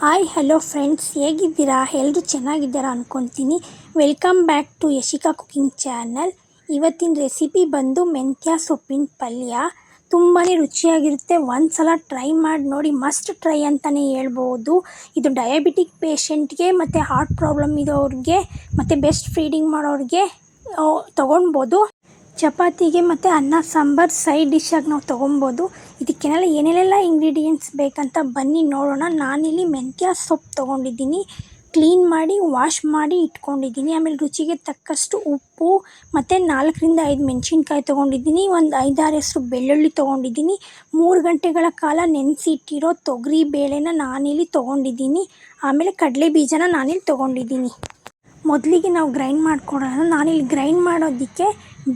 Hi hello friends, ಹೇಗಿದ್ದೀರಾ? ಎಲ್ಲರೂ ಚೆನ್ನಾಗಿದ್ದೀರಾ ಅಂದ್ಕೊತೀನಿ. Welcome back to Yashika cooking channel. ಇವತ್ತಿನ ರೆಸಿಪಿ ಬಂದು ಮೆಂತ್ಯ ಸೊಪ್ಪಿನ ಪಲ್ಯ. ತುಂಬಾ ರುಚಿಯಾಗಿರುತ್ತೆ. ಒಂದು ಸಲ ಟ್ರೈ ಮಾಡಿ ನೋಡಿ, ಮಸ್ಟ್ ಟ್ರೈ ಅಂತಲೇ ಹೇಳ್ಬೋದು. ಇದು ಡಯಾಬಿಟಿಕ್ ಪೇಷಂಟ್ಗೆ ಮತ್ತು ಹಾರ್ಟ್ ಪ್ರಾಬ್ಲಮ್ ಇರೋರಿಗೆ ಮತ್ತು ಬೆಸ್ಟ್ ಫೀಡಿಂಗ್ ಮಾಡೋರಿಗೆ ತೊಗೊಳ್ಬೋದು. ಚಪಾತಿಗೆ ಮತ್ತು ಅನ್ನ ಸಾಂಬಾರು ಸೈಡ್ ಡಿಶ್ಶಾಗಿ ನಾವು ತೊಗೊಬೋದು. ಇದಕ್ಕೆಲ್ಲ ಏನೇನೆಲ್ಲ ಇಂಗ್ರೀಡಿಯೆಂಟ್ಸ್ ಬೇಕಂತ ಬನ್ನಿ ನೋಡೋಣ. ನಾನಿಲ್ಲಿ ಮೆಂತ್ಯ ಸೊಪ್ಪು ತೊಗೊಂಡಿದ್ದೀನಿ, ಕ್ಲೀನ್ ಮಾಡಿ ವಾಶ್ ಮಾಡಿ ಇಟ್ಕೊಂಡಿದ್ದೀನಿ. ಆಮೇಲೆ ರುಚಿಗೆ ತಕ್ಕಷ್ಟು ಉಪ್ಪು ಮತ್ತು 4-5 ಮೆಣಸಿನ್ಕಾಯಿ ತೊಗೊಂಡಿದ್ದೀನಿ. ಒಂದು 5-6 ಹೆಸರು ಬೆಳ್ಳುಳ್ಳಿ ತೊಗೊಂಡಿದ್ದೀನಿ. 3 ಗಂಟೆಗಳ ಕಾಲ ನೆನೆಸಿಟ್ಟಿರೋ ತೊಗರಿ ಬೇಳೆನ ನಾನಿಲ್ಲಿ ತೊಗೊಂಡಿದ್ದೀನಿ. ಆಮೇಲೆ ಕಡಲೆ ಬೀಜನ ನಾನಿಲ್ಲಿ ತೊಗೊಂಡಿದ್ದೀನಿ. ಮೊದಲಿಗೆ ನಾವು ಗ್ರೈಂಡ್ ಮಾಡ್ಕೊಳ್ಳೋಣ. ನಾನಿಲ್ಲಿ ಗ್ರೈಂಡ್ ಮಾಡೋದಕ್ಕೆ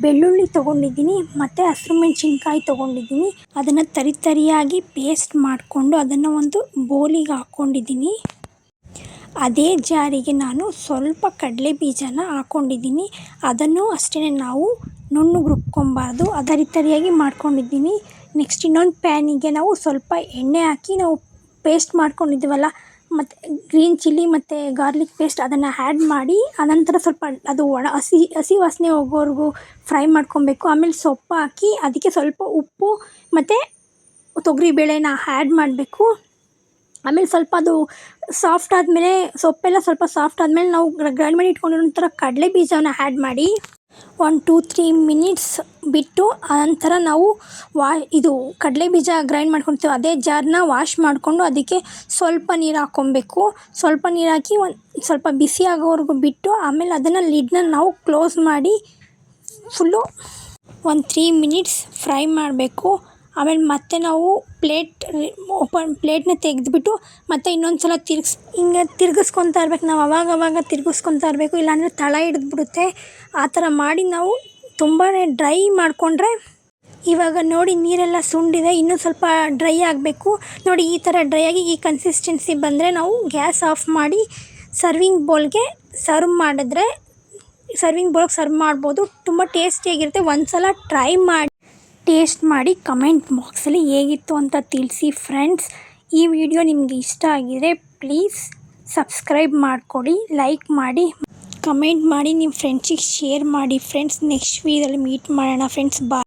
ಬೆಳ್ಳುಳ್ಳಿ ತೊಗೊಂಡಿದ್ದೀನಿ ಮತ್ತು ಹಸಿರು ಮೆಣಸಿನ್ಕಾಯಿ ತೊಗೊಂಡಿದ್ದೀನಿ. ಅದನ್ನು ತರಿಯಾಗಿ ಪೇಸ್ಟ್ ಮಾಡಿಕೊಂಡು ಅದನ್ನು ಒಂದು ಬೌಲಿಗೆ ಹಾಕ್ಕೊಂಡಿದ್ದೀನಿ. ಅದೇ ಜಾರಿಗೆ ನಾನು ಸ್ವಲ್ಪ ಕಡಲೆ ಬೀಜನ ಹಾಕ್ಕೊಂಡಿದ್ದೀನಿ. ಅದನ್ನು ಅಷ್ಟೇ ನಾವು ನುಣ್ಣಗೆ ರುಬ್ಕೊಬಾರ್ದು, ತರಿಯಾಗಿ ಮಾಡ್ಕೊಂಡಿದ್ದೀನಿ. ನೆಕ್ಸ್ಟ್ ಇನ್ನೊಂದು ಪ್ಯಾನಿಗೆ ನಾವು ಸ್ವಲ್ಪ ಎಣ್ಣೆ ಹಾಕಿ ನಾವು ಪೇಸ್ಟ್ ಮಾಡ್ಕೊಂಡಿದ್ದೀವಲ್ಲ, ಮತ್ತು ಗ್ರೀನ್ ಚಿಲ್ಲಿ ಮತ್ತು ಗಾರ್ಲಿಕ್ ಪೇಸ್ಟ್ ಅದನ್ನು ಆ್ಯಡ್ ಮಾಡಿ, ಆನಂತರ ಸ್ವಲ್ಪ ಅದು ಹಸಿ ವಾಸನೆ ಹೋಗೋವರೆಗೂ ಫ್ರೈ ಮಾಡ್ಕೊಬೇಕು. ಆಮೇಲೆ ಸೊಪ್ಪು ಹಾಕಿ ಅದಕ್ಕೆ ಸ್ವಲ್ಪ ಉಪ್ಪು ಮತ್ತು ತೊಗರಿಬೇಳೆನ ಆ್ಯಡ್ ಮಾಡಬೇಕು. ಆಮೇಲೆ ಸ್ವಲ್ಪ ಅದು ಸಾಫ್ಟ್ ಆದಮೇಲೆ, ಸೊಪ್ಪೆಲ್ಲ ಸ್ವಲ್ಪ ಸಾಫ್ಟ್ ಆದಮೇಲೆ ನಾವು ಗ್ರೈಂಡ್ ಮಾಡಿ ಇಟ್ಕೊಂಡಿರೋ ಕಡಲೆ ಬೀಜವನ್ನು ಆ್ಯಡ್ ಮಾಡಿ 1-3 ಮಿನಿಟ್ಸ್ ಬಿಟ್ಟು, ಆನಂತರ ನಾವು ಇದು ಕಡಲೆ ಬೀಜ ಗ್ರೈಂಡ್ ಮಾಡ್ಕೊಳ್ತೀವಿ ಅದೇ ಜಾರನ್ನ ವಾಶ್ ಮಾಡಿಕೊಂಡು ಅದಕ್ಕೆ ಸ್ವಲ್ಪ ನೀರು ಹಾಕ್ಕೊಬೇಕು. ಸ್ವಲ್ಪ ನೀರು ಹಾಕಿ ಸ್ವಲ್ಪ ಬಿಸಿ ಆಗೋವರೆಗೂ ಬಿಟ್ಟು, ಆಮೇಲೆ ಅದನ್ನು ಲಿಡ್ನ ನಾವು ಕ್ಲೋಸ್ ಮಾಡಿ ಫುಲ್ಲು 3 ಮಿನಿಟ್ಸ್ ಫ್ರೈ ಮಾಡಬೇಕು. ಆಮೇಲೆ ಮತ್ತೆ ನಾವು ಪ್ಲೇಟ್ನ ತೆಗೆದುಬಿಟ್ಟು ಮತ್ತೆ ಇನ್ನೊಂದು ಸಲ ತಿರ್ಗಿಸ್ಕೊತಾ ಇರ್ಬೇಕು. ನಾವು ಅವಾಗವಾಗ ತಿರ್ಗಿಸ್ಕೊತಾ ಇರಬೇಕು, ಇಲ್ಲಾಂದರೆ ತಳ ಹಿಡಿದ್ಬಿಡುತ್ತೆ. ಆ ಥರ ಮಾಡಿ ನಾವು ತುಂಬಾ ಡ್ರೈ ಮಾಡಿಕೊಂಡ್ರೆ, ಇವಾಗ ನೋಡಿ ನೀರೆಲ್ಲ ಸುಂಡಿದೆ, ಇನ್ನೂ ಸ್ವಲ್ಪ ಡ್ರೈ ಆಗಬೇಕು. ನೋಡಿ ಈ ಥರ ಡ್ರೈ ಆಗಿ ಈ ಕನ್ಸಿಸ್ಟೆನ್ಸಿ ಬಂದರೆ ನಾವು ಗ್ಯಾಸ್ ಆಫ್ ಮಾಡಿ ಸರ್ವಿಂಗ್ ಬೌಲ್ಗೆ ಸರ್ವ್ ಮಾಡ್ಬೋದು. ತುಂಬ ಟೇಸ್ಟಿಯಾಗಿರುತ್ತೆ. ಒಂದು ಸಲ ಟ್ರೈ ಮಾಡಿ ಟೇಸ್ಟ್ ಮಾಡಿ ಕಮೆಂಟ್ ಬಾಕ್ಸಲ್ಲಿ ಹೇಗಿತ್ತು ಅಂತ ತಿಳಿಸಿ ಫ್ರೆಂಡ್ಸ್. ಈ ವಿಡಿಯೋ ನಿಮಗೆ ಇಷ್ಟ ಆಗಿದರೆ ಪ್ಲೀಸ್ ಸಬ್ಸ್ಕ್ರೈಬ್ ಮಾಡಿಕೊಡಿ, ಲೈಕ್ ಮಾಡಿ, ಕಮೆಂಟ್ ಮಾಡಿ, ನಿಮ್ಮ ಫ್ರೆಂಡ್ಸಿಗೆ ಶೇರ್ ಮಾಡಿ ಫ್ರೆಂಡ್ಸ್. ನೆಕ್ಸ್ಟ್ ವೀಡಿಯೋದಲ್ಲಿ ಮೀಟ್ ಮಾಡೋಣ ಫ್ರೆಂಡ್ಸ್. ಬಾಯ್.